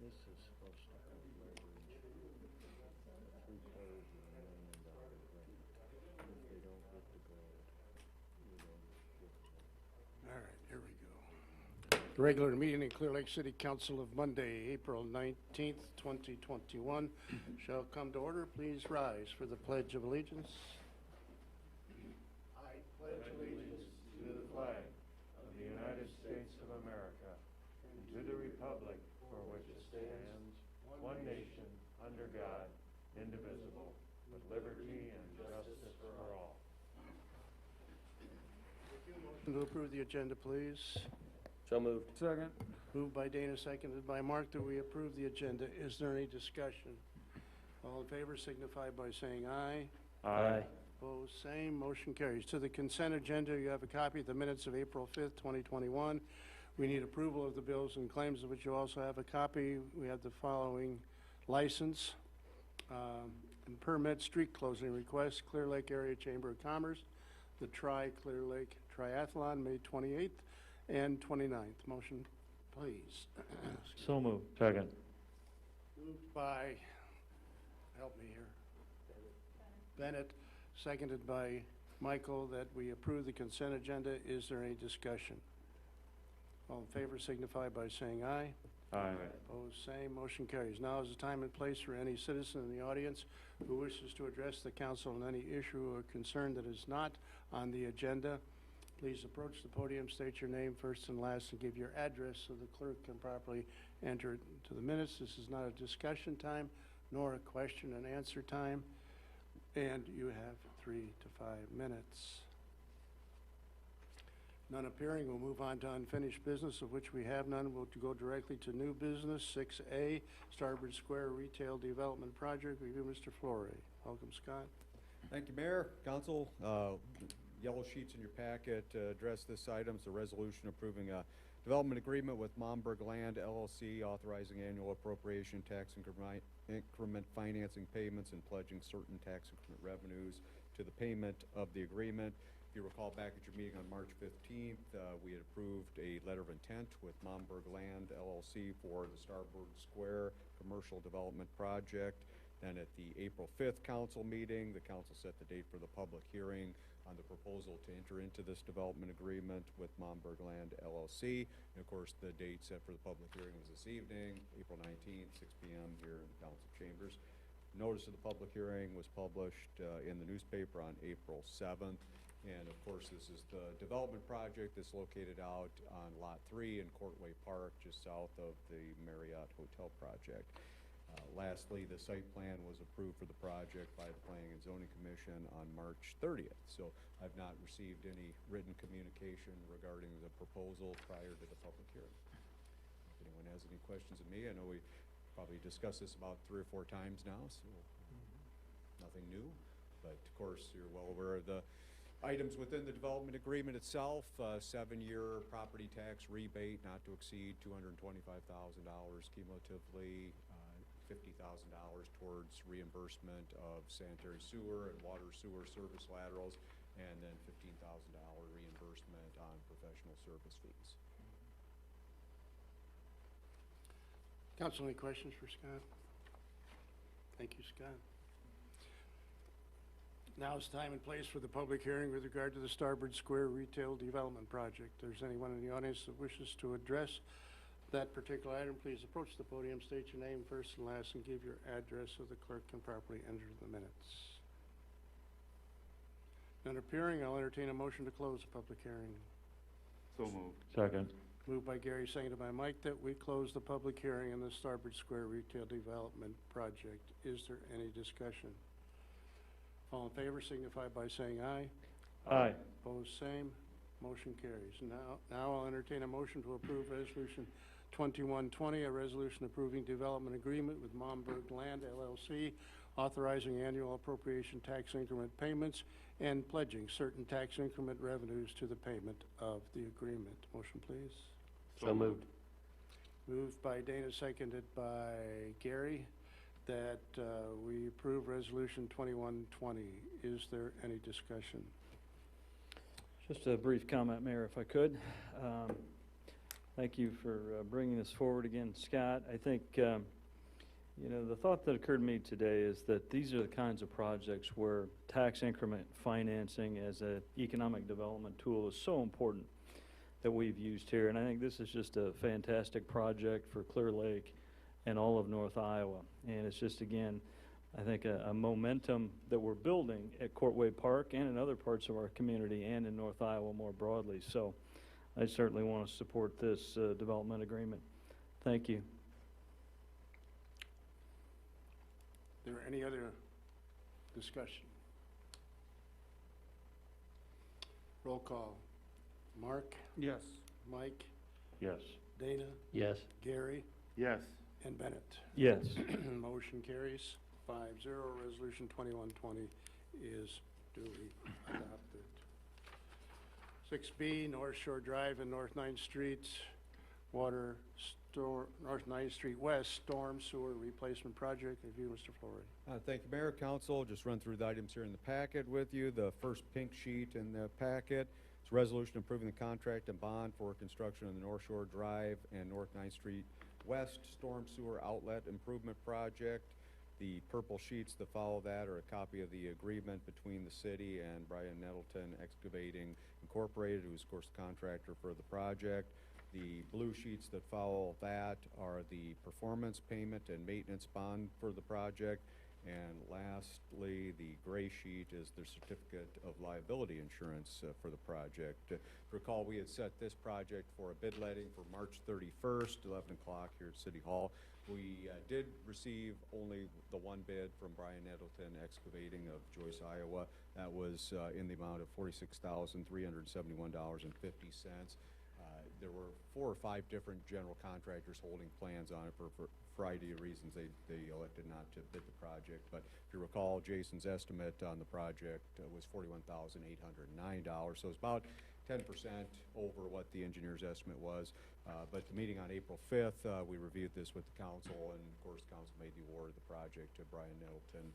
This is supposed to have leverage, $750 million grant. If they don't get the grant, we don't get the grant. All right, here we go. The regular meeting in Clear Lake City Council of Monday, April 19th, 2021 shall come to order. Please rise for the Pledge of Allegiance. I pledge allegiance to the flag of the United States of America and to the republic for which it stands, one nation, under God, indivisible, with liberty and justice for all. Motion to approve the agenda, please. So moved. Second. Moved by Dana, seconded by Mark, that we approve the agenda. Is there any discussion? All in favor signify by saying aye. Aye. Opposed, same. Motion carries. To the consent agenda, you have a copy of the minutes of April 5th, 2021. We need approval of the bills and claims, of which you also have a copy. We have the following license and permit, street closing request, Clear Lake Area Chamber of Commerce, the Clear Lake Triathlon, May 28th and 29th. Motion, please. So moved. Second. Moved by, help me here, Bennett, seconded by Michael, that we approve the consent agenda. Is there any discussion? All in favor signify by saying aye. Aye. Opposed, same. Motion carries. Now is the time and place for any citizen in the audience who wishes to address the council on any issue or concern that is not on the agenda. Please approach the podium, state your name first and last, and give your address so the clerk can properly enter it to the minutes. This is not a discussion time, nor a question and answer time, and you have 3 to 5 minutes. None appearing. We'll move on to unfinished business, of which we have none. We'll go directly to new business. 6A, Starboard Square Retail Development Project. Review, Mr. Flory. Welcome, Scott. Thank you, Mayor, Council. Yellow sheets in your packet address this item. It's a resolution approving a development agreement with Momberg Land LLC, authorizing annual appropriation, tax increment financing payments, and pledging certain tax increment revenues to the payment of the agreement. If you recall back at your meeting on March 15th, we had approved a letter of intent with Momberg Land LLC for the Starboard Square Commercial Development Project. Then at the April 5th council meeting, the council set the date for the public hearing on the proposal to enter into this development agreement with Momberg Land LLC. And of course, the date set for the public hearing was this evening, April 19th, 6 p.m. here in the council chambers. Notice of the public hearing was published in the newspaper on April 7th. And of course, this is the development project that's located out on Lot 3 in Courtway Park, just south of the Marriott Hotel project. Lastly, the site plan was approved for the project by the Planning and Zoning Commission on March 30th. So I've not received any written communication regarding the proposal prior to the public hearing. If anyone has any questions of me, I know we probably discussed this about 3 or 4 times now, so nothing new. But of course, you're well aware of the items within the development agreement itself. 7-year property tax rebate not to exceed $225,000 cumulatively, $50,000 towards reimbursement of sanitary sewer and water sewer service laterals, and then $15,000 reimbursement on professional service fees. Council, any questions for Scott? Thank you, Scott. Now is time and place for the public hearing with regard to the Starboard Square Retail Development Project. If there's anyone in the audience that wishes to address that particular item, please approach the podium, state your name first and last, and give your address so the clerk can properly enter the minutes. None appearing, I'll entertain a motion to close the public hearing. So moved. Second. Moved by Gary, seconded by Mike, that we close the public hearing on the Starboard Square Retail Development Project. Is there any discussion? All in favor signify by saying aye. Aye. Opposed, same. Motion carries. Now I'll entertain a motion to approve Resolution 2120, a resolution approving development agreement with Momberg Land LLC, authorizing annual appropriation tax increment payments and pledging certain tax increment revenues to the payment of the agreement. Motion, please. So moved. Moved by Dana, seconded by Gary, that we approve Resolution 2120. Is there any discussion? Just a brief comment, Mayor, if I could. Thank you for bringing this forward again, Scott. I think, you know, the thought that occurred to me today is that these are the kinds of projects where tax increment financing as an economic development tool is so important that we've used here. And I think this is just a fantastic project for Clear Lake and all of North Iowa. And it's just, again, I think a momentum that we're building at Courtway Park and in other parts of our community and in North Iowa more broadly. So I certainly want to support this development agreement. Thank you. Is there any other discussion? Roll call. Mark? Yes. Mike? Yes. Dana? Yes. Gary? Yes. And Bennett? Yes. Motion carries 5-0. Resolution 2120 is duly adopted. 6B, North Shore Drive and North 9th Street, North 9th Street West Storm Sewer Replacement Project. Review, Mr. Flory. Thank you, Mayor, Council. Just run through the items here in the packet with you. The first pink sheet in the packet is a resolution approving the contract and bond for construction of the North Shore Drive and North 9th Street West Storm Sewer Outlet Improvement Project. The purple sheets that follow that are a copy of the agreement between the city and Brian Nettleton Excavating Incorporated, who is, of course, the contractor for the project. The blue sheets that follow that are the performance payment and maintenance bond for the project. And lastly, the gray sheet is the certificate of liability insurance for the project. Recall, we had set this project for a bid letting for March 31st, 11 o'clock here at City Hall. We did receive only the one bid from Brian Nettleton Excavating of Joyce, Iowa. That was in the amount of $46,371.50. There were 4 or 5 different general contractors holding plans on it for a variety of reasons. They elected not to bid the project. But if you recall, Jason's estimate on the project was $41,809. So it's about 10% over what the engineer's estimate was. But the meeting on April 5th, we reviewed this with the council, and of course, the council made the award of the project to Brian Nettleton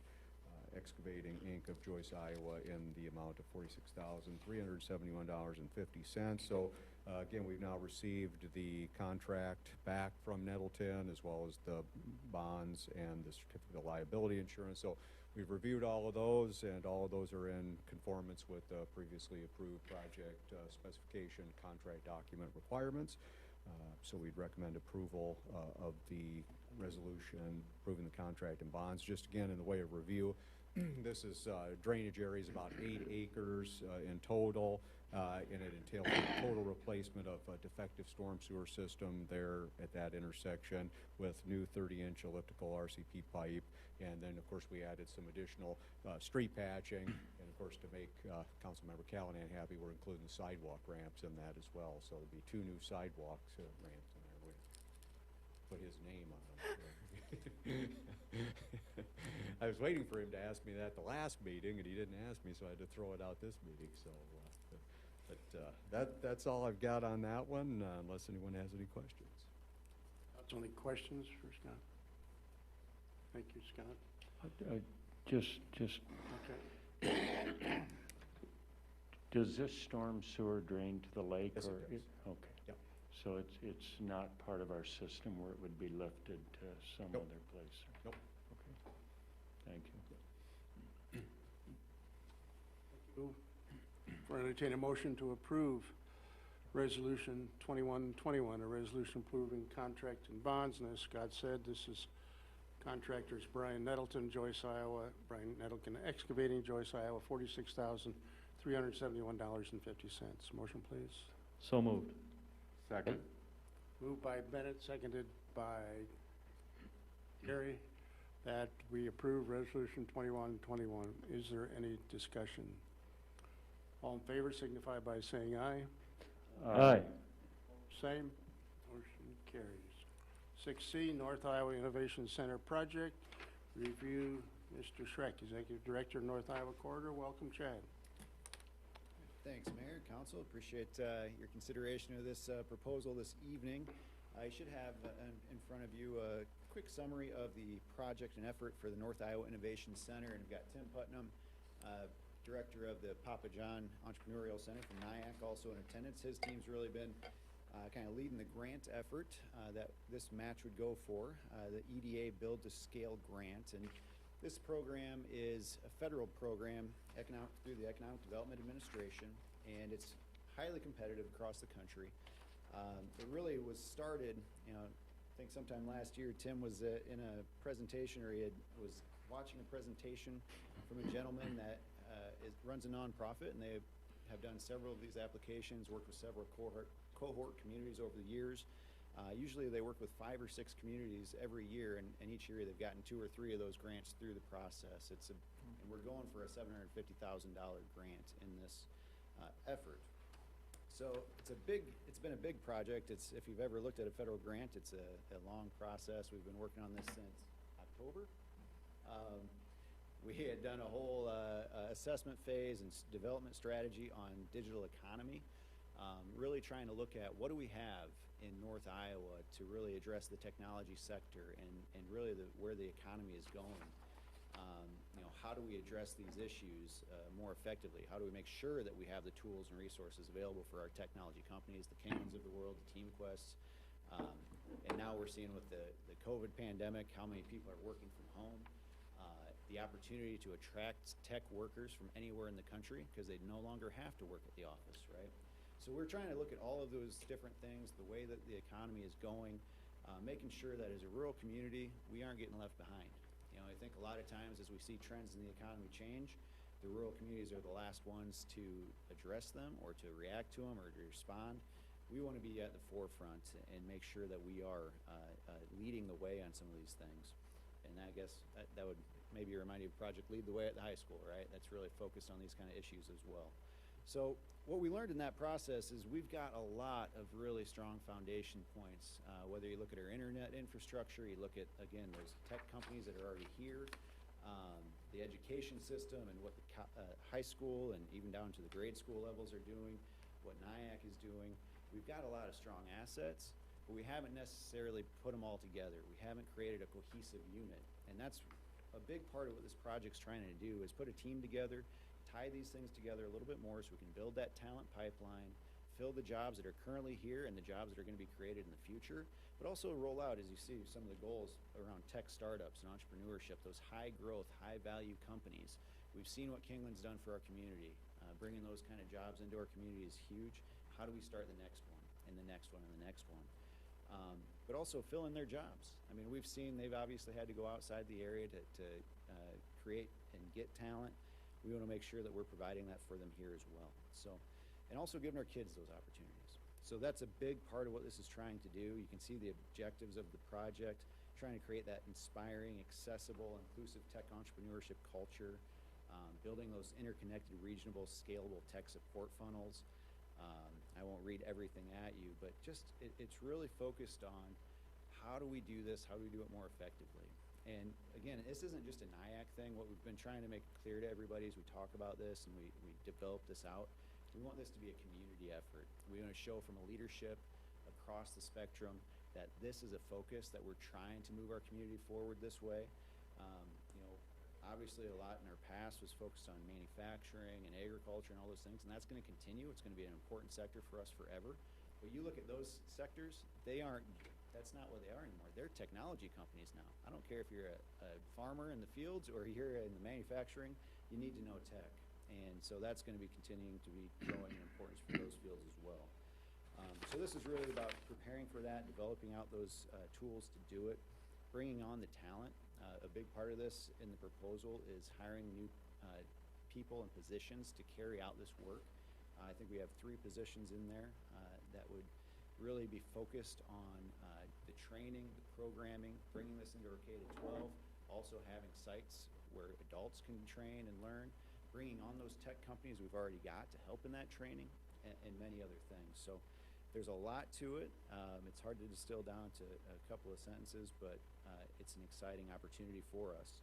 Excavating, Inc. of Joyce, Iowa, in the amount of $46,371.50. So again, we've now received the contract back from Nettleton, as well as the bonds and the certificate of liability insurance. So we've reviewed all of those, and all of those are in conformance with previously approved project specification contract document requirements. So we'd recommend approval of the resolution approving the contract and bonds. Just again, in the way of review, this is drainage areas, about 8 acres in total, and it entails a total replacement of a defective storm sewer system there at that intersection with new 30-inch elliptical RCP pipe. And then, of course, we added some additional street patching. And, of course, to make Councilmember Callahan happy, we're including the sidewalk ramps in that as well. So there'll be 2 new sidewalk ramps in there. We put his name on them. I was waiting for him to ask me that the last meeting, and he didn't ask me, so I had to throw it out this meeting. So, that's all I've got on that one, unless anyone has any questions. That's only questions for Scott. Thank you, Scott. Just, Okay. does this storm sewer drain to the lake? Yes, or it does. Okay. Yep. So it's not part of our system where it would be lifted to some Nope. other place? Nope. Okay. Thank you. For entertain a motion to approve Resolution 2121, a resolution approving contract and bonds. And as Scott said, this is contractors Brian Nettleton, Joyce, Iowa. Brian Nettleton Excavating, Joyce, Iowa, $46,371.50. Motion, please. So moved. Second. Moved by Bennett, seconded by Gary, that we approve Resolution 2121. Is there any discussion? All in favor signify by saying aye. Aye. Same. Motion carries. 6C, North Iowa Innovation Center Project. Review, Mr. Schreck, Executive Director, North Iowa Corridor. Welcome, Chad. Thanks, Mayor, Council. Appreciate your consideration of this proposal this evening. I should have in front of you a quick summary of the project and effort for the North Iowa Innovation Center. And we've got Tim Putnam, Director of the Papa John Entrepreneurial Center from NIAC, also in attendance. His team's really been kind of leading the grant effort that this match would go for, the EDA Build to Scale grant. And this program is a federal program through the Economic Development Administration, and it's highly competitive across the country. It really was started, I think sometime last year, Tim was in a presentation, or was watching a presentation from a gentleman that runs a nonprofit, and they have done several of these applications, worked with several cohort communities over the years. Usually they work with 5 or 6 communities every year, and each year they've gotten 2 or 3 of those grants through the process. And we're going for a $750,000 grant in this effort. So it's been a big project. If you've ever looked at a federal grant, it's a long process. We've been working on this since October. We had done a whole assessment phase and development strategy on digital economy, really trying to look at what do we have in North Iowa to really address the technology sector and really where the economy is going. How do we address these issues more effectively? How do we make sure that we have the tools and resources available for our technology companies, the Caymans of the world, the TeamQuests, and now we're seeing with the COVID pandemic how many people are working from home. The opportunity to attract tech workers from anywhere in the country because they no longer have to work at the office, right? So we're trying to look at all of those different things, the way that the economy is going, making sure that as a rural community, we aren't getting left behind. I think a lot of times as we see trends in the economy change, the rural communities are the last ones to address them or to react to them or to respond. We want to be at the forefront and make sure that we are leading the way on some of these things. And I guess that would maybe remind you of Project Lead the Way at the high school, right? That's really focused on these kind of issues as well. So what we learned in that process is we've got a lot of really strong foundation points. Whether you look at our internet infrastructure, you look at, again, those tech companies that are already here, the education system and what the high school and even down to the grade school levels are doing, what NIAC is doing. We've got a lot of strong assets, but we haven't necessarily put them all together. We haven't created a cohesive unit. And that's a big part of what this project's trying to do is put a team together, tie these things together a little bit more so we can build that talent pipeline, fill the jobs that are currently here and the jobs that are going to be created in the future, but also roll out, as you see, some of the goals around tech startups and entrepreneurship, those high growth, high value companies. We've seen what Kingland's done for our community. Bringing those kind of jobs into our community is huge. How do we start the next one and the next one and the next one? But also fill in their jobs. I mean, we've seen they've obviously had to go outside the area to create and get talent. We want to make sure that we're providing that for them here as well. So, and also giving our kids those opportunities. So that's a big part of what this is trying to do. You can see the objectives of the project, trying to create that inspiring, accessible, inclusive tech entrepreneurship culture, building those interconnected, regional, scalable tech support funnels. I won't read everything at you, but just it's really focused on how do we do this, how do we do it more effectively. And again, this isn't just a NIAC thing. What we've been trying to make clear to everybody as we talk about this and we develop this out, we want this to be a community effort. We want to show from a leadership across the spectrum that this is a focus, that we're trying to move our community forward this way. Obviously a lot in our past was focused on manufacturing and agriculture and all those things, and that's going to continue. It's going to be an important sector for us forever. But you look at those sectors, that's not what they are anymore. They're technology companies now. I don't care if you're a farmer in the fields or you're in the manufacturing, you need to know tech. And so that's going to be continuing to be growing in importance for those fields as well. So this is really about preparing for that, developing out those tools to do it, bringing on the talent. A big part of this in the proposal is hiring new people and positions to carry out this work. I think we have 3 positions in there that would really be focused on the training, the programming, bringing this into our K-12, also having sites where adults can train and learn, bringing on those tech companies we've already got to help in that training, and many other things. So there's a lot to it. It's hard to distill down to a couple of sentences, but it's an exciting opportunity for us.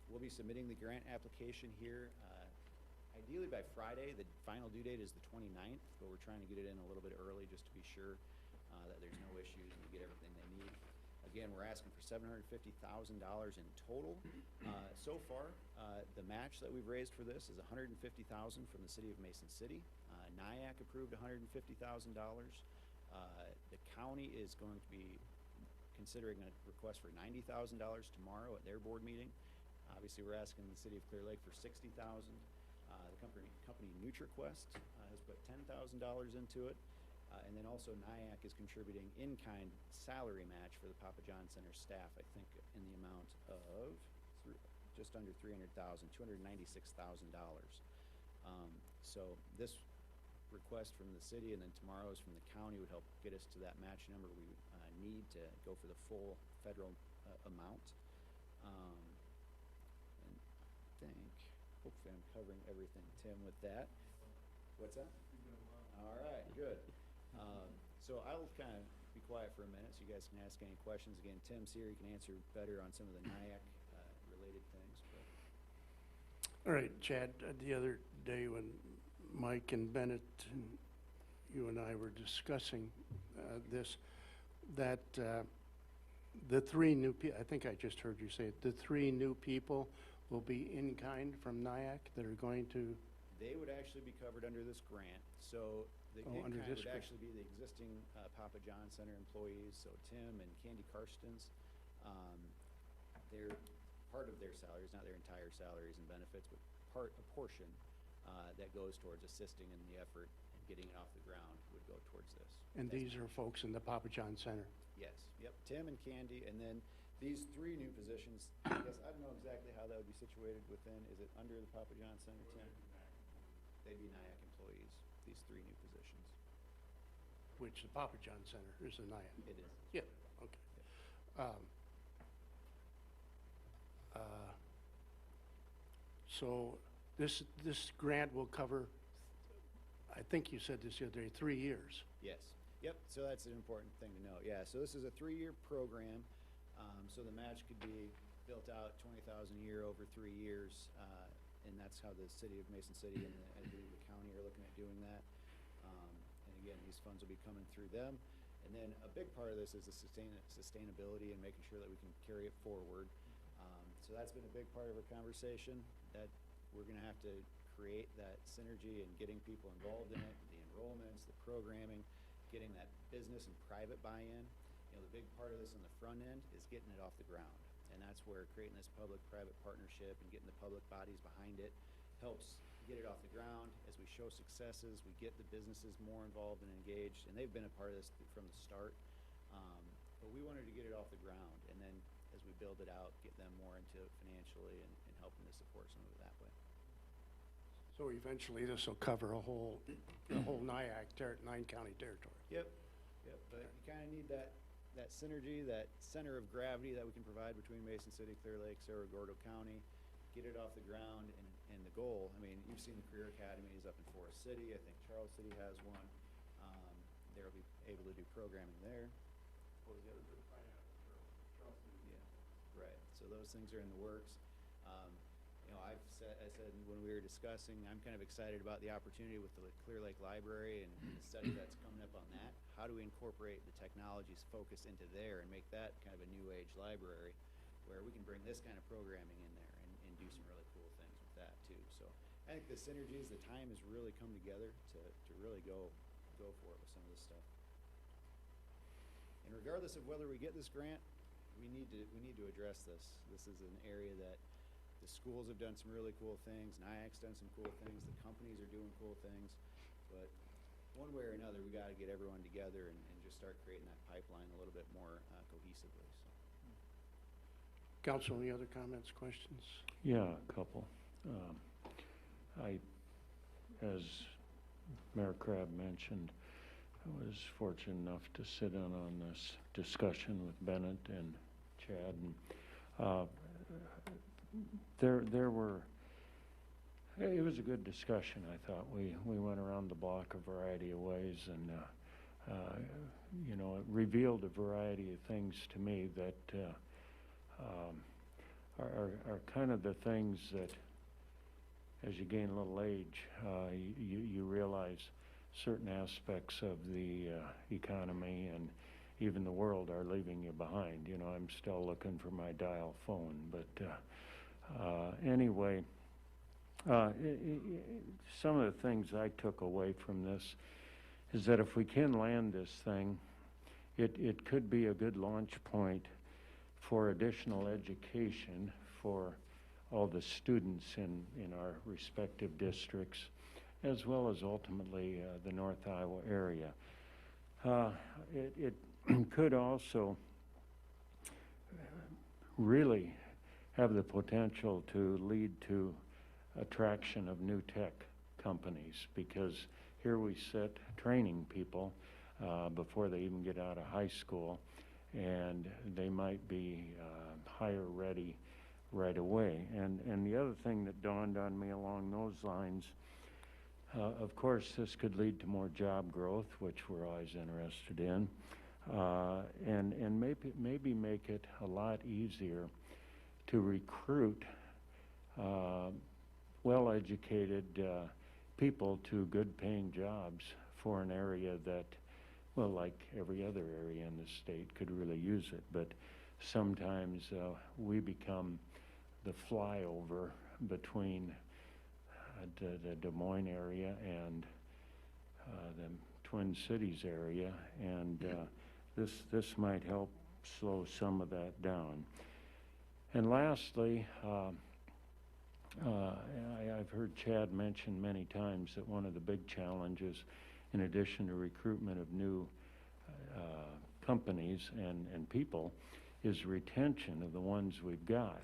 We'll be submitting the grant application here ideally by Friday. The final due date is the 29th, but we're trying to get it in a little bit early just to be sure that there's no issues and we get everything they need. Again, we're asking for $750,000 in total. So far, the match that we've raised for this is $150,000 from the city of Mason City. NIAC approved $150,000. The county is going to be considering a request for $90,000 tomorrow at their board meeting. Obviously, we're asking the city of Clear Lake for $60,000. The company NutriQuest has put $10,000 into it. And then also NIAC is contributing in-kind salary match for the Papa John Center staff, I think in the amount of just under $300,000, $296,000. So this request from the city and then tomorrow's from the county would help get us to that match number we need to go for the full federal amount. And I think, hopefully I'm covering everything, Tim, with that. What's that? All right, good. So I'll kind of be quiet for a minute so you guys can ask any questions. Again, Tim's here. He can answer better on some of the NIAC related things. But. All right, Chad, the other day when Mike and Bennett and you and I were discussing this, that the three new people, I think I just heard you say it, the three new people will be in kind from NIAC that are going to. They would actually be covered under this grant. So the in-kind would actually be the existing Papa John Center employees. So Tim and Candy Karstens, they're part of their salaries, not their entire salaries and benefits, but a portion that goes towards assisting in the effort and getting it off the ground would go towards this. And these are folks in the Papa John Center? Yes, yep, Tim and Candy, and then these three new positions, I guess, I don't know exactly how that would be situated within, is it under the Papa John Center, Tim? They'd be NIAC employees, these three new positions. Which the Papa John Center is a NIAC? It is. Yeah, okay. So this grant will cover, I think you said this the other day, 3 years. Yes, yep, so that's an important thing to note. Yeah, so this is a 3-year program, so the match could be built out $20,000 a year over 3 years, and that's how the city of Mason City and I believe the county are looking at doing that. And again, these funds will be coming through them. And then a big part of this is the sustainability and making sure that we can carry it forward. So that's been a big part of our conversation, that we're gonna have to create that synergy and getting people involved in it, the enrollments, the programming, getting that business and private buy-in. You know, the big part of this on the front end is getting it off the ground. And that's where creating this public-private partnership and getting the public bodies behind it helps get it off the ground. As we show successes, we get the businesses more involved and engaged, and they've been a part of this from the start. But we wanted to get it off the ground, and then as we build it out, get them more into it financially and helping to support some of it that way. So eventually this will cover the whole NIAC, 9-county territory. Yep, but you kind of need that synergy, that center of gravity that we can provide between Mason City, Clear Lake, Cerro Gordo County, get it off the ground, and the goal, I mean, you've seen the career academies up in Forest City. I think Charles City has one. They'll be able to do programming there. What was the other group? Yeah, right. So those things are in the works. You know, I said when we were discussing, I'm kind of excited about the opportunity with the Clear Lake Library and the study that's coming up on that. How do we incorporate the technologies focus into there and make that kind of a new age library where we can bring this kind of programming in there and do some really cool things with that too. So I think the synergies, the time has really come together to really go for it with some of this stuff. And regardless of whether we get this grant, we need to address this. This is an area that the schools have done some really cool things. NIAC's done some cool things. The companies are doing cool things. But one way or another, we got to get everyone together and just start creating that pipeline a little bit more cohesively. So. Council, any other comments, questions? Yeah, a couple. As Mayor Crabb mentioned, I was fortunate enough to sit in on this discussion with Bennett and Chad, and there were It was a good discussion, I thought. We went around the block a variety of ways, and, you know, it revealed a variety of things to me that are kind of the things that, as you gain a little age, you realize certain aspects of the economy and even the world are leaving you behind. You know, I'm still looking for my dial phone, but anyway, some of the things I took away from this is that if we can land this thing, it could be a good launch point for additional education for all the students in our respective districts, as well as ultimately the North Iowa area. It could also really have the potential to lead to attraction of new tech companies, because here we sit training people before they even get out of high school, and they might be hire ready right away. And the other thing that dawned on me along those lines, of course, this could lead to more job growth, which we're always interested in, and maybe make it a lot easier to recruit well-educated people to good-paying jobs for an area that, well, like every other area in the state, could really use it. But sometimes we become the flyover between the Des Moines area and the Twin Cities area, and this might help slow some of that down. And lastly, I've heard Chad mention many times that one of the big challenges, in addition to recruitment of new companies and people, is retention of the ones we've got.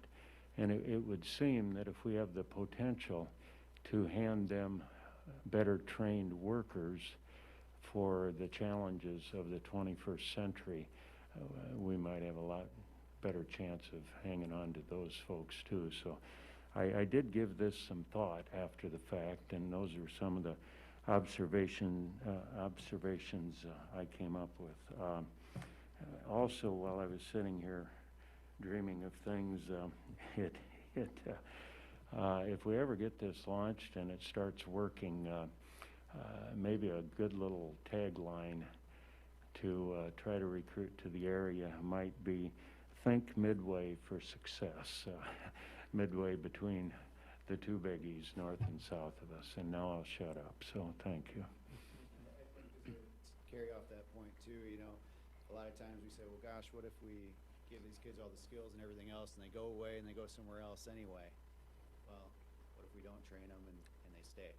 And it would seem that if we have the potential to hand them better trained workers for the challenges of the 21st century, we might have a lot better chance of hanging on to those folks too. So I did give this some thought after the fact, and those are some of the observations I came up with. Also, while I was sitting here dreaming of things, if we ever get this launched and it starts working, maybe a good little tagline to try to recruit to the area might be, think Midway for success. Midway between the two biggies, north and south of us. And now I'll shut up, so thank you. I think to carry off that point too, you know, a lot of times we say, well, gosh, what if we give these kids all the skills and everything else and they go away and they go somewhere else anyway? Well, what if we don't train them and they stay?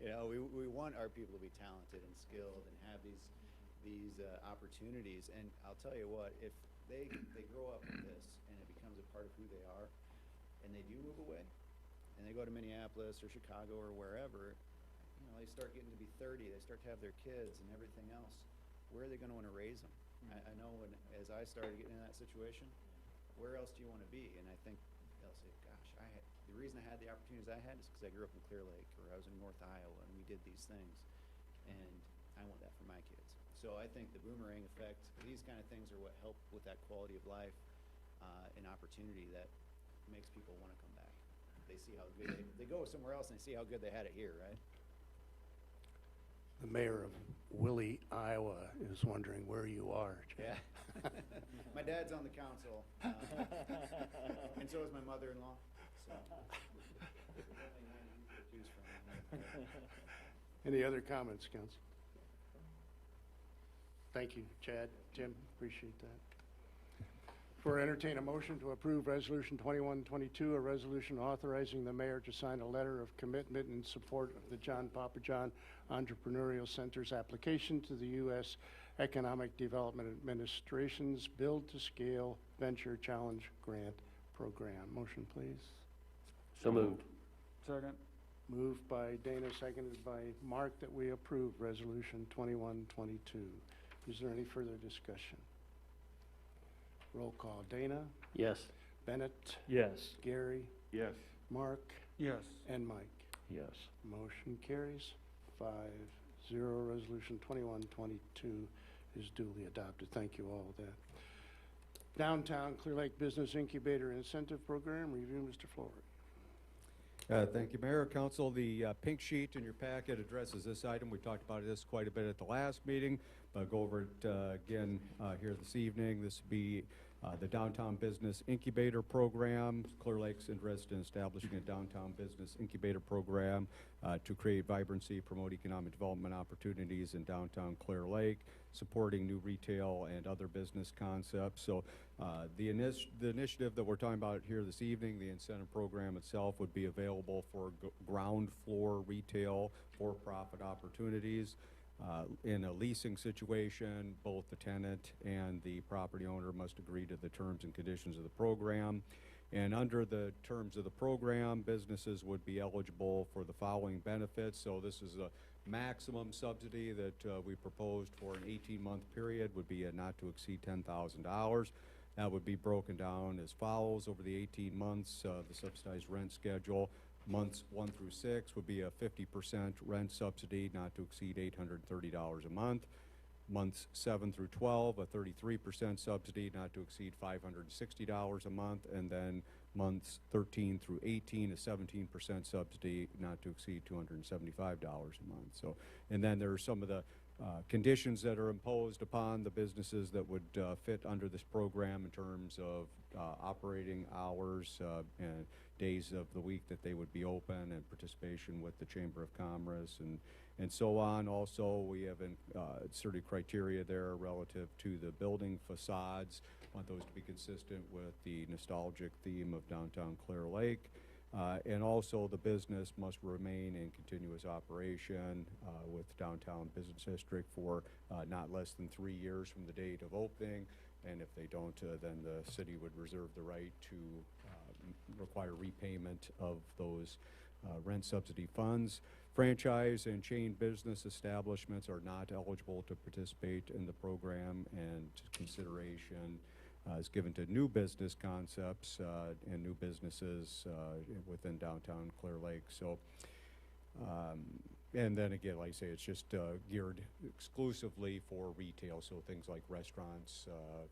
You know, we want our people to be talented and skilled and have these opportunities. And I'll tell you what, if they grow up with this and it becomes a part of who they are, and they do move away, and they go to Minneapolis or Chicago or wherever, you know, they start getting to be 30, they start to have their kids and everything else. Where are they going to want to raise them? I know as I started getting in that situation, where else do you want to be? And I think they'll say, gosh, the reason I had the opportunities I had is because I grew up in Clear Lake, or I was in North Iowa, and we did these things, and I want that for my kids. So I think the boomerang effect, these kind of things are what help with that quality of life and opportunity that makes people want to come back. They see how good they go somewhere else and they see how good they had it here, right? The mayor of Willie, Iowa is wondering where you are, Chad. Yeah. My dad's on the council, and so is my mother-in-law. So. Any other comments, council? Thank you, Chad. Jim, appreciate that. For entertain a motion to approve Resolution 2122, a resolution authorizing the mayor to sign a letter of commitment in support of the John Papajohn Entrepreneurial Center's application to the U.S. Economic Development Administration's Build to Scale Venture Challenge Grant Program. Motion, please. So moved. Second. Moved by Dana, seconded by Mark, that we approve Resolution 2122. Is there any further discussion? Roll call. Dana? Yes. Bennett? Yes. Gary? Yes. Mark? Yes. And Mike. Yes. Motion carries 5-0. Resolution 2122 is duly adopted. Thank you all for that. Downtown Clear Lake Business Incubator Incentive Program, review, Mr. Flory. Thank you, Mayor, Council. The pink sheet in your packet addresses this item. We talked about this quite a bit at the last meeting, but go over it again here this evening. This would be the Downtown Business Incubator Program. Clear Lake's interested in establishing a downtown business incubator program to create vibrancy, promote economic development opportunities in downtown Clear Lake, supporting new retail and other business concepts. So the initiative that we're talking about here this evening, the incentive program itself, would be available for ground floor retail for-profit opportunities. In a leasing situation, both the tenant and the property owner must agree to the terms and conditions of the program. And under the terms of the program, businesses would be eligible for the following benefits. So this is a maximum subsidy that we proposed for an 18-month period would be a not to exceed $10,000. That would be broken down as follows over the 18 months. The subsidized rent schedule. Months 1 through 6 would be a 50% rent subsidy not to exceed $830 a month. Months 7 through 12, a 33% subsidy not to exceed $560 a month. And then months 13 through 18, a 17% subsidy not to exceed $275 a month. So, and then there are some of the conditions that are imposed upon the businesses that would fit under this program in terms of operating hours and days of the week that they would be open, and participation with the Chamber of Commerce and so on. Also, we have inserted criteria there relative to the building facades. Want those to be consistent with the nostalgic theme of downtown Clear Lake. And also the business must remain in continuous operation with downtown business district for not less than 3 years from the date of opening. And if they don't, then the city would reserve the right to require repayment of those rent subsidy funds. Franchise and chain business establishments are not eligible to participate in the program, and consideration is given to new business concepts and new businesses within downtown Clear Lake. So, and then again, like I say, it's just geared exclusively for retail, so things like restaurants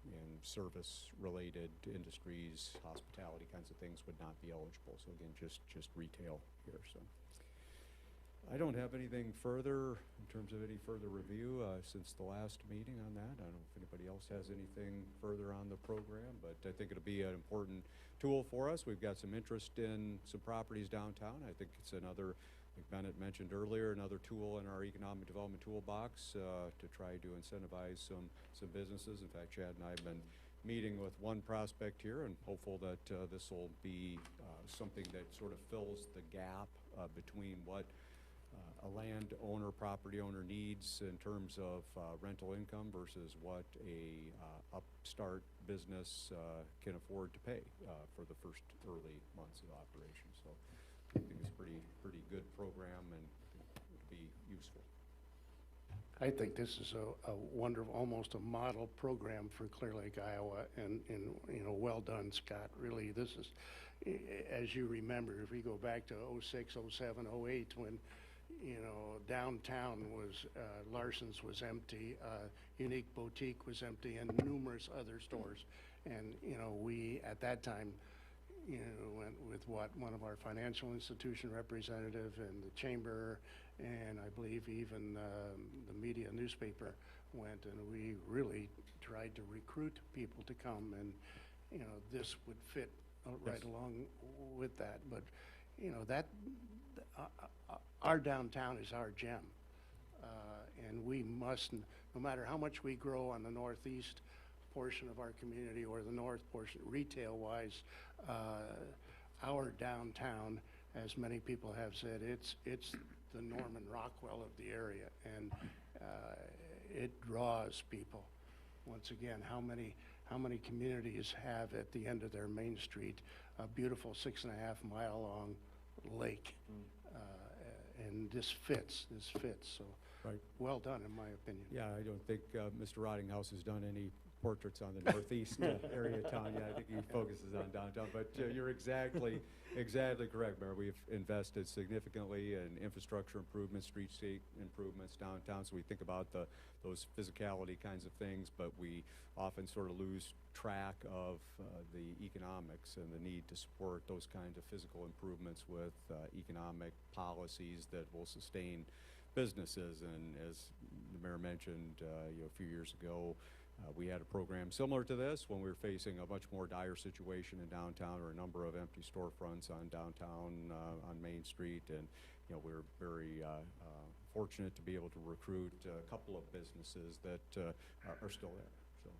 and service-related industries, hospitality kinds of things would not be eligible. So again, just retail here. So I don't have anything further in terms of any further review since the last meeting on that. I don't know if anybody else has anything further on the program, but I think it'll be an important tool for us. We've got some interest in some properties downtown. I think it's another, like Bennett mentioned earlier, another tool in our economic development toolbox to try to incentivize some businesses. In fact, Chad and I have been meeting with one prospect here, and hopeful that this will be something that sort of fills the gap between what a landowner, property owner needs in terms of rental income versus what a upstart business can afford to pay for the first early months of operation. So I think it's a pretty good program, and it'll be useful. I think this is a wonderful, almost a model program for Clear Lake, Iowa, and you know, well done, Scott. Really, this is, as you remember, if we go back to 06, 07, 08, when you know, downtown was, Larson's was empty, Unique Boutique was empty, and numerous other stores. And, you know, we, at that time, you know, went with one of our financial institution representative and the chamber, and I believe even the media newspaper went, and we really tried to recruit people to come, and, you know, this would fit right along with that. But, you know, that, our downtown is our gem, and we must, no matter how much we grow on the northeast portion of our community or the north portion, retail-wise, our downtown, as many people have said, it's the Norman Rockwell of the area, and it draws people. Once again, how many communities have at the end of their main street a beautiful 6.5-mile long lake? And this fits, so Right. well done, in my opinion. Yeah, I don't think Mr. Rottinghouse has done any portraits on the northeast area of town. Yeah, I think he focuses on downtown. But you're exactly correct, Mayor. We've invested significantly in infrastructure improvements, streetscape improvements downtown. So we think about those physicality kinds of things, but we often sort of lose track of the economics and the need to support those kinds of physical improvements with economic policies that will sustain businesses. And as the mayor mentioned, a few years ago, we had a program similar to this when we were facing a much more dire situation in downtown, or a number of empty storefronts on downtown on Main Street, and we're very fortunate to be able to recruit a couple of businesses that are still there. So,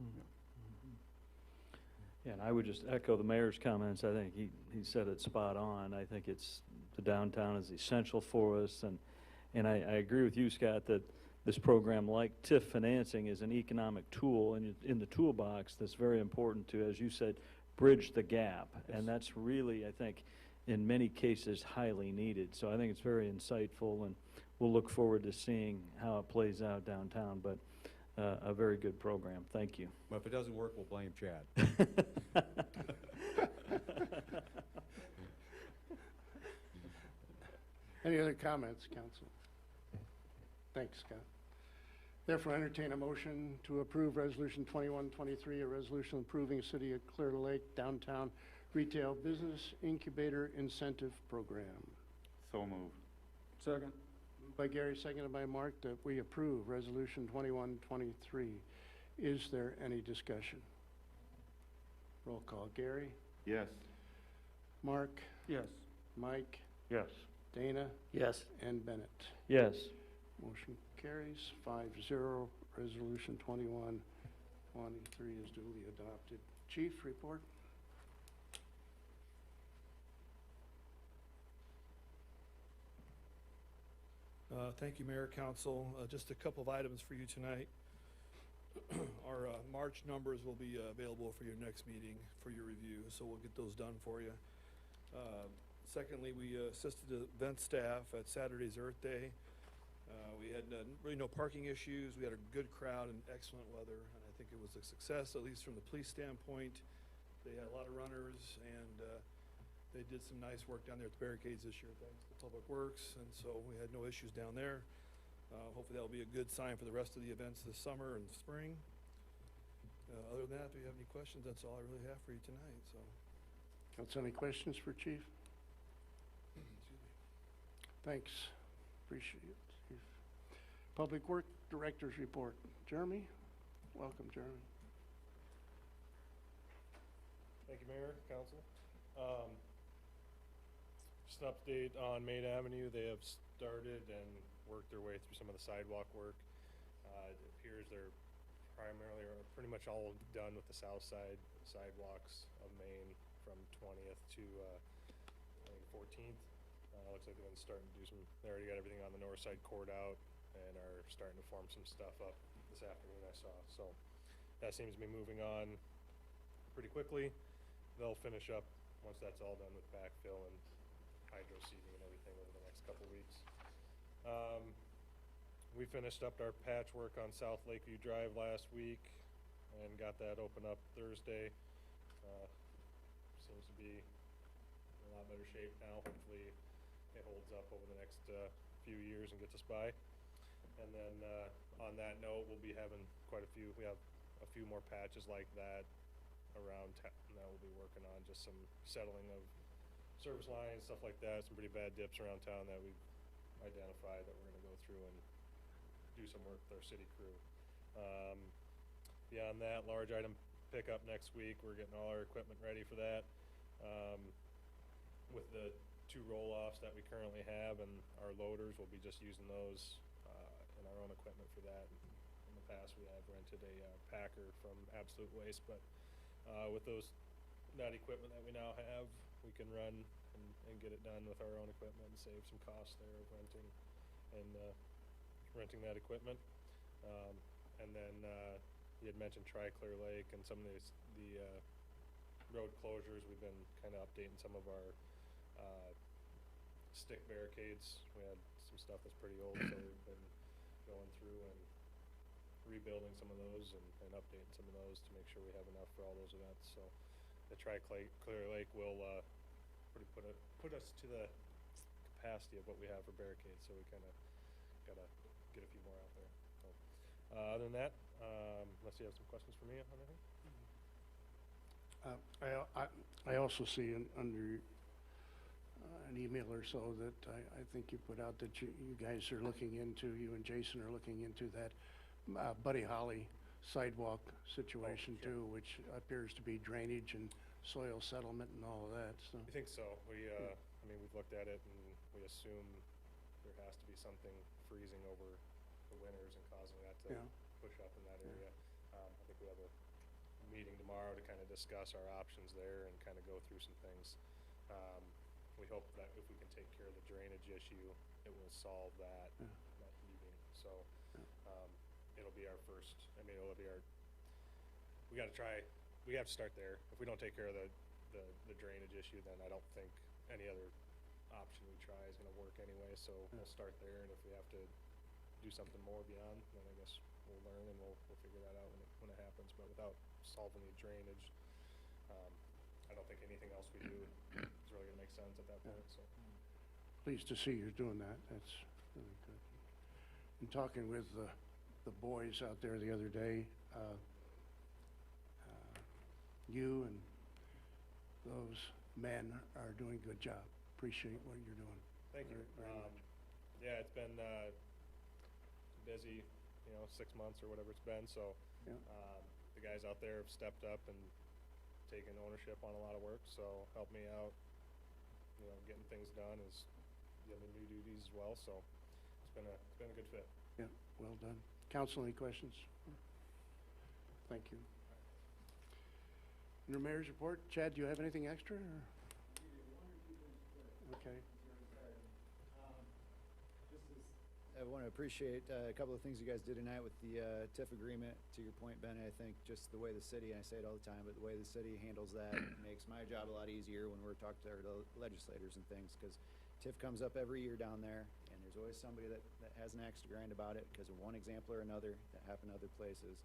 Yeah, and I would just echo the mayor's comments. I think he said it spot on. I think the downtown is essential for us, and I agree with you, Scott, that this program, like TIF financing, is an economic tool in the toolbox that's very important to, as you said, bridge the gap. Yes. And that's really, I think, in many cases, highly needed. So I think it's very insightful, and we'll look forward to seeing how it plays out downtown. But a very good program. Thank you. well, if it doesn't work, we'll blame Chad. Any other comments, council? Thanks, Scott. Therefore, entertain a motion to approve Resolution 2123, a resolution approving City of Clear Lake Downtown Retail Business Incubator Incentive Program. So moved. Second. Moved by Gary, seconded by Mark, that we approve Resolution 2123. Is there any discussion? Roll call. Gary? Yes. Mark? Yes. Mike? Yes. Dana? Yes. And Bennett. Yes. Motion carries 5-0. Resolution 2123 is duly adopted. Chief, report. Thank you, Mayor, Council. Just a couple of items for you tonight. Our March numbers will be available for your next meeting for your review, so we'll get those done for you. Secondly, we assisted the event staff at Saturday's Earth Day. We had really no parking issues. We had a good crowd and excellent weather, and I think it was a success, at least from the police standpoint. They had a lot of runners, and they did some nice work down there at the barricades this year, thanks to Public Works, and so we had no issues down there. Hopefully that'll be a good sign for the rest of the events this summer and spring. Other than that, if you have any questions, that's all I really have for you tonight. So, Council, any questions for Chief? excuse me. Thanks. Appreciate it, Chief. Public Work Director's report. Jeremy? Welcome, Jeremy. Thank you, Mayor, Council. Just an update on Main Avenue. They have started and worked their way through some of the sidewalk work. It appears they're primarily or pretty much all done with the south side sidewalks of Main from 20th to I think 14th. Looks like they've been starting to do some, they already got everything on the north side cored out and are starting to form some stuff up this afternoon, I saw. So that seems to be moving on pretty quickly. They'll finish up once that's all done with backfill and hydro seeding and everything over the next couple weeks. We finished up our patchwork on South Lakeview Drive last week and got that open up Thursday. Seems to be in a lot better shape now. Hopefully it holds up over the next few years and gets us by. And then on that note, we'll be having quite a few, we have a few more patches like that around town that we'll be working on, just some settling of service lines, stuff like that, some pretty bad dips around town that we've identified that we're gonna go through and do some work with our city crew. Beyond that, large item pickup next week. We're getting all our equipment ready for that. With the 2 roll-offs that we currently have and our loaders, we'll be just using those in our own equipment for that. In the past, we have rented a packer from Absolute Waste, but with that equipment that we now have, we can run and get it done with our own equipment and save some costs there of renting that equipment. And then you had mentioned Clear Lake and some of the road closures. We've been kind of updating some of our stick barricades. We had some stuff that's pretty old, so we've been going through and rebuilding some of those and updating some of those to make sure we have enough for all those events. So the Clear Lake will put us to the capacity of what we have for barricades. So we kind of gotta get a few more out there. So, other than that, unless you have some questions for me on anything. I also see under an email or so that I think you put out that you guys are looking into, you and Jason are looking into that Buddy Holly sidewalk situation sure. too, which appears to be drainage and soil settlement and all of that, so. I think so. I mean, we've looked at it and we assume there has to be something freezing over the winters and causing that to Yeah. push up in that area. I think we have a meeting tomorrow to kind of discuss our options there and kind of go through some things. We hope that if we can take care of the drainage issue, it will solve that heaving. So it'll be our first. I mean, it'll be our. We got to try. We have to start there. If we don't take care of the drainage issue, then I don't think any other option we try is going to work anyway. So we'll start there, and if we have to do something more beyond, then I guess we'll learn and we'll figure that out when it happens. But without solving the drainage, I don't think anything else we do is really going to make sense at that point. So Pleased to see you're doing that. That's really good. In talking with the boys out there the other day, you and those men are doing a good job. Appreciate what you're doing. thank you. Very much. Yeah, it's been busy, 6 months or whatever it's been. So Yeah. the guys out there have stepped up and taken ownership on a lot of work. So helped me out, getting things done, is giving me new duties as well. So it's been a good fit. Yeah, well done. Council, any questions? Thank you. Under Mayor's report, Chad, do you have anything extra? Or? Okay. I want to appreciate a couple of things you guys did tonight with the TIF agreement. To your point, Benny, I think just the way the city, and I say it all the time, but the way the city handles that makes my job a lot easier when we're talking to our legislators and things, because TIF comes up every year down there, and there's always somebody that has an axe to grind about it because of one example or another that happened other places.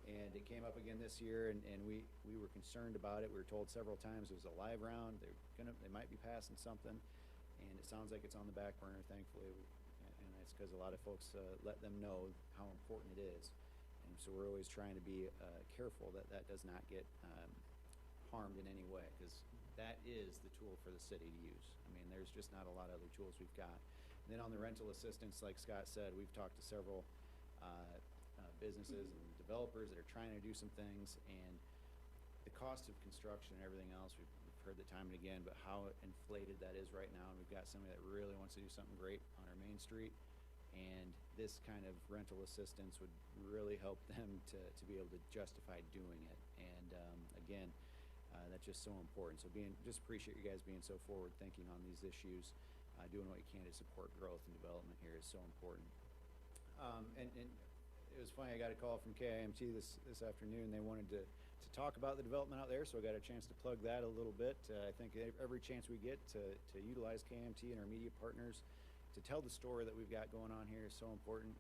And it came up again this year, and we were concerned about it. We were told several times it was a live round. They might be passing something, and it sounds like it's on the back burner, thankfully. And that's because a lot of folks let them know how important it is. And so we're always trying to be careful that does not get harmed in any way, because that is the tool for the city to use. I mean, there's just not a lot of other tools we've got. And then on the rental assistance, like Scott said, we've talked to several businesses and developers that are trying to do some things, and the cost of construction and everything else, we've heard that time and again, but how inflated that is right now. And we've got somebody that really wants to do something great on our main street, and this kind of rental assistance would really help them to be able to justify doing it. And again, that's just so important. So just appreciate you guys being so forward thinking on these issues. Doing what you can to support growth and development here is so important. And it was funny, I got a call from KIMT this afternoon. They wanted to talk about the development out there, so I got a chance to plug that a little bit. I think every chance we get to utilize KIMT and our media partners to tell the story that we've got going on here is so important.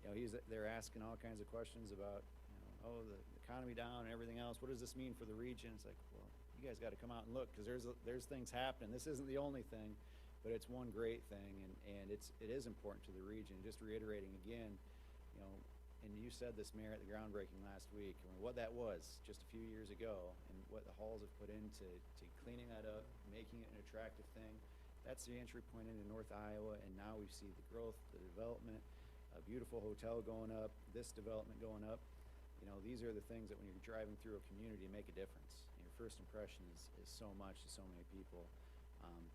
They're asking all kinds of questions about, the economy down and everything else. What does this mean for the region? It's like, well, you guys got to come out and look, because there's things happening. This isn't the only thing, but it's one great thing, and it is important to the region. Just reiterating again, and you said this, Mayor, at the groundbreaking last week, what that was just a few years ago, and what the halls have put into cleaning that up, making it an attractive thing. That's the entry point into North Iowa, and now we see the growth, the development, a beautiful hotel going up, this development going up. These are the things that when you're driving through a community make a difference. And your first impression is so much to so many people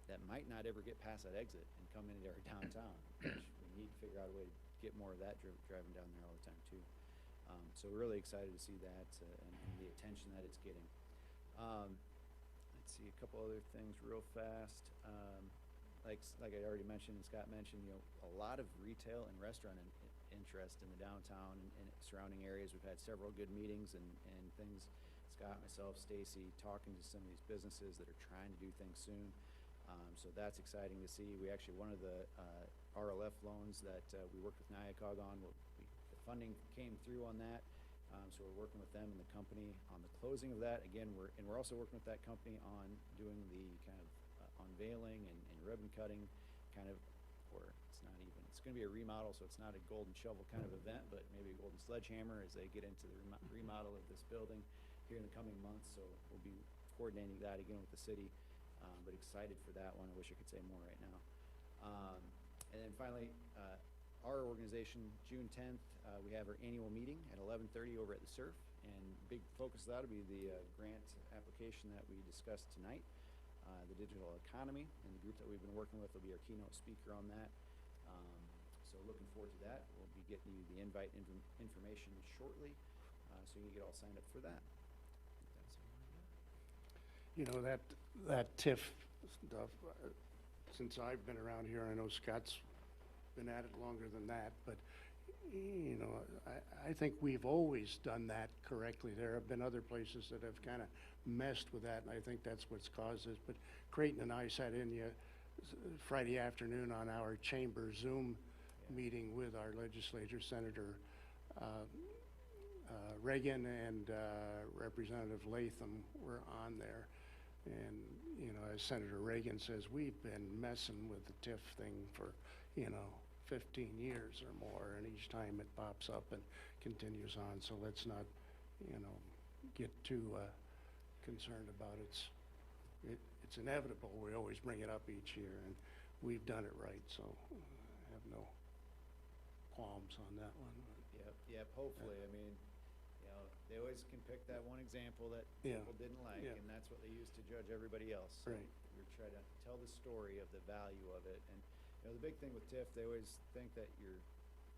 that might not ever get past that exit and come into our downtown, which we need to figure out a way to get more of that driving down there all the time too. So we're really excited to see that and the attention that it's getting. Let's see, a couple other things real fast. Like I already mentioned and Scott mentioned, a lot of retail and restaurant interest in the downtown and surrounding areas. We've had several good meetings and things. Scott, myself, Stacy, talking to some of these businesses that are trying to do things soon. So that's exciting to see. We actually, one of the RLF loans that we worked with NIACOG on, the funding came through on that. So we're working with them and the company on the closing of that. Again, we're also working with that company on doing the kind of unveiling and ribbon cutting kind of, or it's going to be a remodel, so it's not a golden shovel kind of event, but maybe a golden sledgehammer as they get into the remodel of this building here in the coming months. So we'll be coordinating that again with the city, but excited for that one. I wish I could say more right now. And then finally, our organization, June 10th, we have our annual meeting at 11:30 over at the Surf, and big focus of that will be the grant application that we discussed tonight, the digital economy, and the group that we've been working with will be our keynote speaker on that. So looking forward to that. We'll be getting you the invite information shortly, so you can get all signed up for that. You know, that TIF stuff, since I've been around here, I know Scott's been at it longer than that, but, you know, I think we've always done that correctly. There have been other places that have kind of messed with that, and I think that's what's caused this. But Creighton and I sat in Friday afternoon on our chamber Zoom meeting with our legislature, Senator Reagan and Representative Latham were on there. And, you know, as Senator Reagan says, we've been messing with the TIF thing for, 15 years or more, and each time it pops up and continues on. So let's not, get too concerned about it. It's inevitable. We always bring it up each year, and we've done it right. So I have no qualms on that one. Yep, hopefully. I mean, they always can pick that one example that people didn't like, and that's what they use to judge everybody else. So right. We try to tell the story of the value of it. And the big thing with TIF, they always think that you're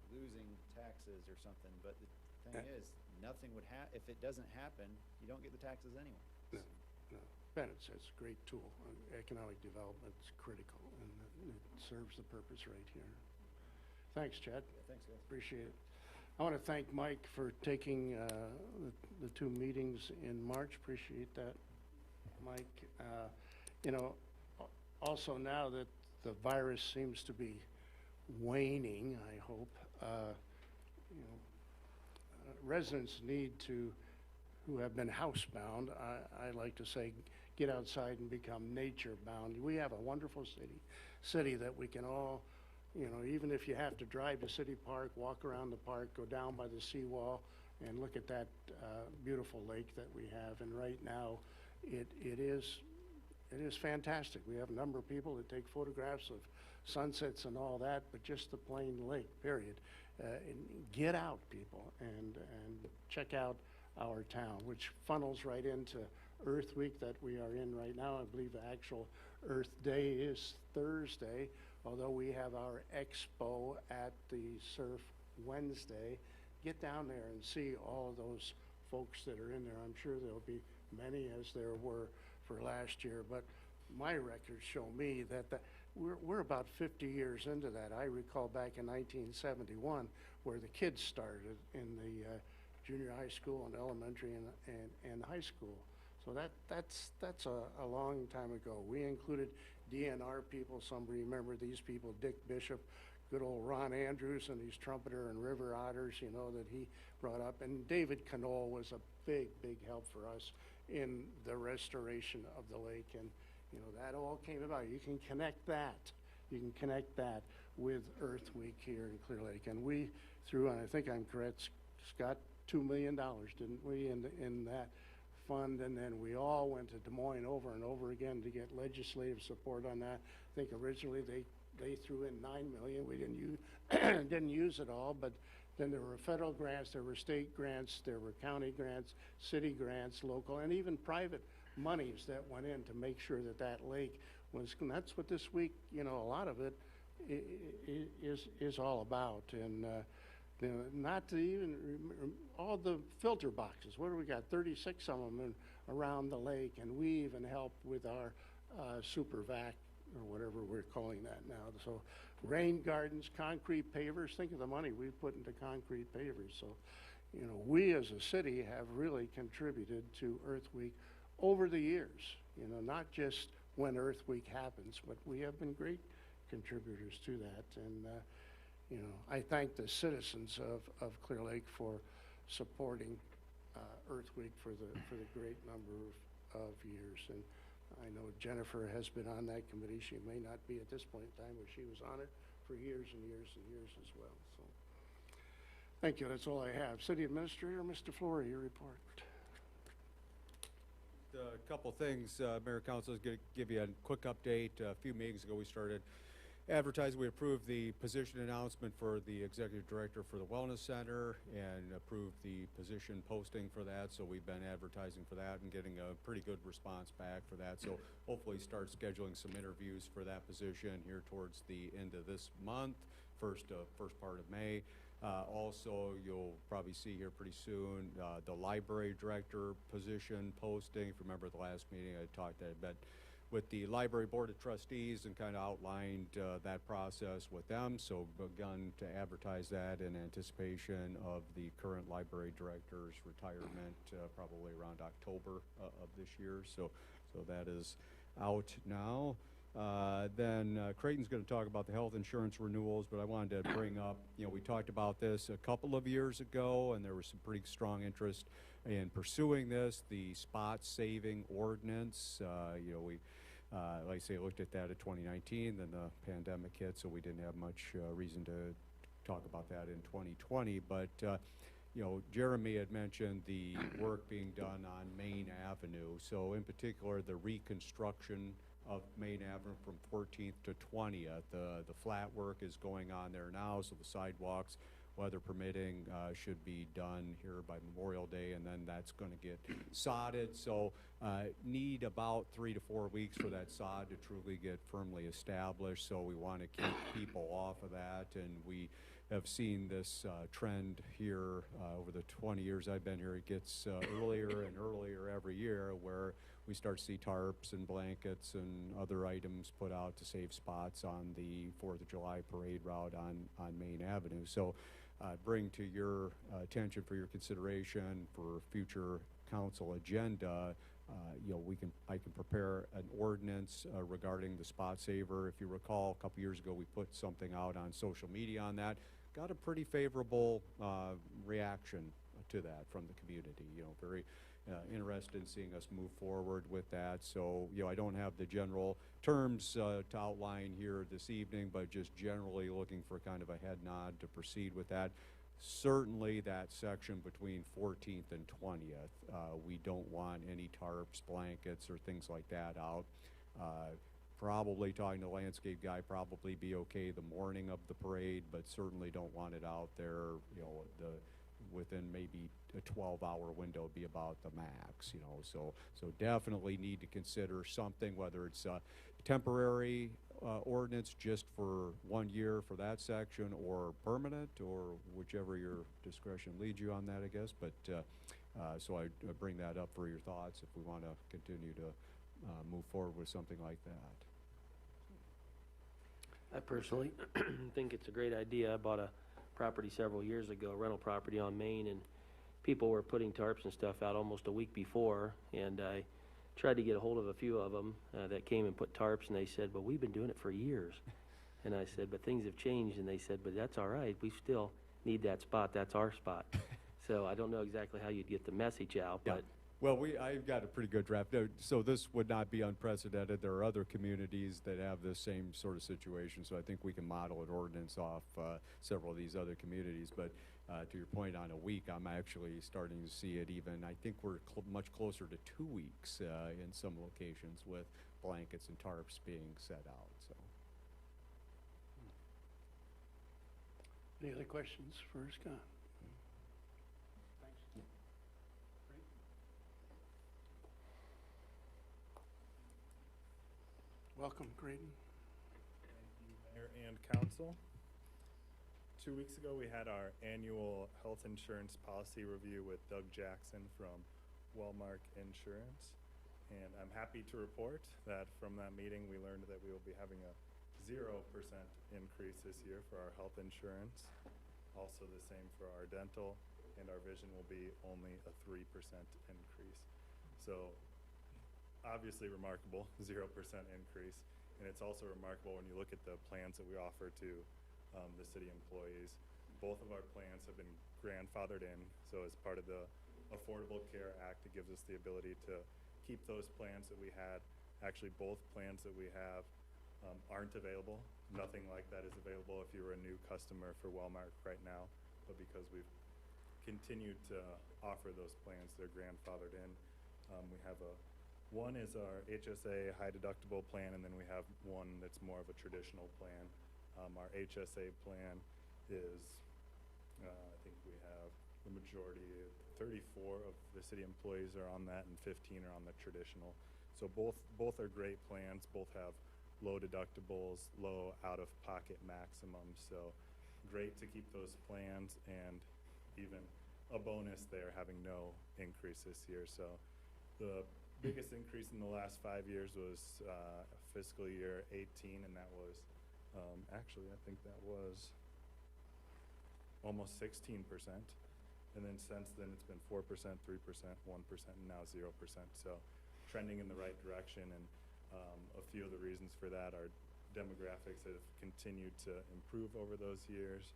losing taxes or something, but the thing is, nothing would happen. If it doesn't happen, you don't get the taxes anyway. No. Ben, it's a great tool. Economic development is critical, and it serves the purpose right here. Thanks, Chad. Yeah, thanks, guys. Appreciate it. I want to thank Mike for taking the 2 meetings in March. Appreciate that, Mike. Also now that the virus seems to be waning, I hope, residents need to, who have been housebound, I like to say, get outside and become nature-bound. We have a wonderful city that we can all, even if you have to drive to City Park, walk around the park, go down by the seawall, and look at that beautiful lake that we have. And right now, it is fantastic. We have a number of people that take photographs of sunsets and all that, but just the plain lake, period. Get out, people, and check out our town, which funnels right into Earth Week that we are in right now. I believe the actual Earth Day is Thursday, although we have our expo at the Surf Wednesday. Get down there and see all of those folks that are in there. I'm sure there'll be many, as there were for last year, but my records show me that we're about 50 years into that. I recall back in 1971 where the kids started in the junior high school and elementary and high school. So that's a long time ago. We included DNR people. Some remember these people, Dick Bishop, good old Ron Andrews and his trumpeter and river otters, that he brought up. And David Knoll was a big help for us in the restoration of the lake. And, that all came about. You can connect that with Earth Week here in Clear Lake. And we threw, and I think I'm correct, Scott, $2 million, didn't we, in that fund? And then we all went to Des Moines over and over again to get legislative support on that. I think originally they threw in $9 million. We didn't use it all, but then there were federal grants, there were state grants, there were county grants, city grants, local, and even private monies that went in to make sure that lake was, and that's what this week, a lot of it is all about. And not to even all the filter boxes. What do we got? 36 of them around the lake, and we even helped with our super vac or whatever we're calling that now. So rain gardens, concrete pavers. Think of the money we put into concrete pavers. So, we as a city have really contributed to Earth Week over the years. Not just when Earth Week happens, but we have been great contributors to that. And you know, I thank the citizens of Clear Lake for supporting Earth Week for the great number of years. And I know Jennifer has been on that committee. She may not be at this point in time, but she was on it for years and years and years as well. So, thank you. That's all I have. City Administrator, Mr. Flory, your report. A couple things, Mayor Council is going to give you a quick update. A few meetings ago, we started advertising. We approved the position announcement for the executive director for the Wellness Center and approved the position posting for that. So we've been advertising for that and getting a pretty good response back for that. So hopefully start scheduling some interviews for that position here towards the end of this month, first part of May. Also, you'll probably see here pretty soon the library director position posting. If you remember the last meeting, I talked a bit with the library board of trustees and kind of outlined that process with them. So begun to advertise that in anticipation of the current library director's retirement, probably around October of this year. So that is out now. Then Creighton's going to talk about the health insurance renewals, but I wanted to bring up, you know, we talked about this a couple of years ago, and there was some pretty strong interest in pursuing this. The spot saving ordinance, you know, we, like I say, looked at that in 2019, then the pandemic hit, so we didn't have much reason to talk about that in 2020. But you know, Jeremy had mentioned the work being done on Main Avenue. So in particular, the reconstruction of Main Avenue from 14th to 20th. The flat work is going on there now, so the sidewalks, weather permitting, should be done here by Memorial Day, and then that's going to get sodded. So need about 3 to 4 weeks for that sod to truly get firmly established. So we want to keep people off of that, and we have seen this trend here over the 20 years I've been here. It gets earlier and earlier every year, where we start to see tarps and blankets and other items put out to save spots on the 4th of July parade route on Main Avenue. So bring to your attention for your consideration for future council agenda, you know, I can prepare an ordinance regarding the spot saver. If you recall, a couple years ago, we put something out on social media on that. Got a pretty favorable reaction to that from the community. You know, very interested in seeing us move forward with that. So, you know, I don't have the general terms to outline here this evening, but just generally looking for kind of a head nod to proceed with that. Certainly that section between 14th and 20th, we don't want any tarps, blankets, or things like that out. Probably talking to the landscape guy, probably be okay the morning of the parade, but certainly don't want it out there, you know, within maybe a 12-hour window be about the max, you know. So definitely need to consider something, whether it's a temporary ordinance just for 1 year for that section, or permanent, or whichever your discretion leads you on that, I guess. But so I bring that up for your thoughts if we want to continue to move forward with something like that. I personally think it's a great idea. I bought a property several years ago, a rental property on Main, and people were putting tarps and stuff out almost a week before, and I tried to get a hold of a few of them that came and put tarps, and they said, well, we've been doing it for years. And I said, but things have changed, and they said, but that's all right. We still need that spot. That's our spot. So I don't know exactly how you'd get the message out, Yeah. but Well, I've got a pretty good draft. So this would not be unprecedented. There are other communities that have this same sort of situation, so I think we can model an ordinance off several of these other communities. But to your point, on a week, I'm actually starting to see it even, I think we're much closer to 2 weeks in some locations, with blankets and tarps being set out. So. Any other questions for Scott? Welcome, Creighton. Thank you, Mayor and Council. 2 weeks ago, we had our annual health insurance policy review with Doug Jackson from Wellmark Insurance. And I'm happy to report that from that meeting, we learned that we will be having a 0% increase this year for our health insurance. Also the same for our dental, and our vision will be only a 3% increase. So obviously remarkable, 0% increase. And it's also remarkable when you look at the plans that we offer to the city employees. Both of our plans have been grandfathered in, so as part of the Affordable Care Act, it gives us the ability to keep those plans that we had. Actually, both plans that we have aren't available. Nothing like that is available if you were a new customer for Wellmark right now, but because we've continued to offer those plans, they're grandfathered in. We have one is our HSA high deductible plan, and then we have one that's more of a traditional plan. Our HSA plan is, I think we have the majority, 34 of the city employees are on that and 15 are on the traditional. So both are great plans, both have low deductibles, low out-of-pocket maximums. So great to keep those plans, and even a bonus there having no increase this year. So the biggest increase in the last 5 years was fiscal year 18, and that was actually, I think that was almost 16%. And then since then, it's been 4%, 3%, 1%, and now 0%. So trending in the right direction, and a few of the reasons for that are demographics that have continued to improve over those years.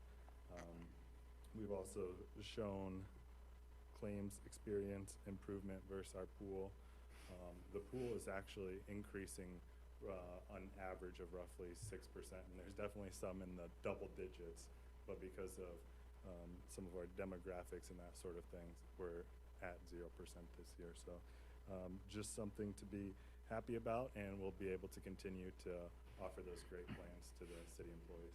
We've also shown claims experience improvement versus our pool. The pool is actually increasing on average of roughly 6%, and there's definitely some in the double digits, but because of some of our demographics and that sort of things, we're at 0% this year. So just something to be happy about, and we'll be able to continue to offer those great plans to the city employees.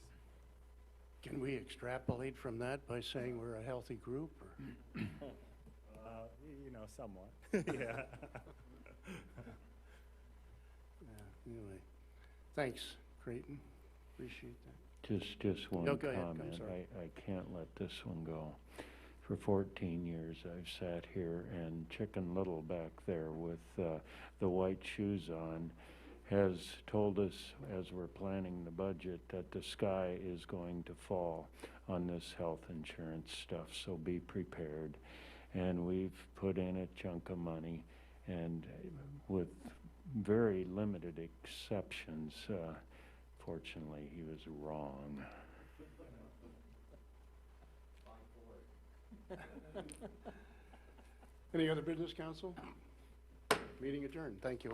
Can we extrapolate from that by saying we're a healthy group? Or? You know, somewhat. Yeah. Anyway, thanks, Creighton. Appreciate that. Just one No, go ahead. I'm comment. sorry. I can't let this one go. For 14 years, I've sat here, and Chicken Little back there with the white shoes on has told us, as we're planning the budget, that the sky is going to fall on this health insurance stuff, so be prepared. And we've put in a chunk of money, and with very limited exceptions, fortunately, he was wrong. Any other business, council? Meeting adjourned. Thank you all.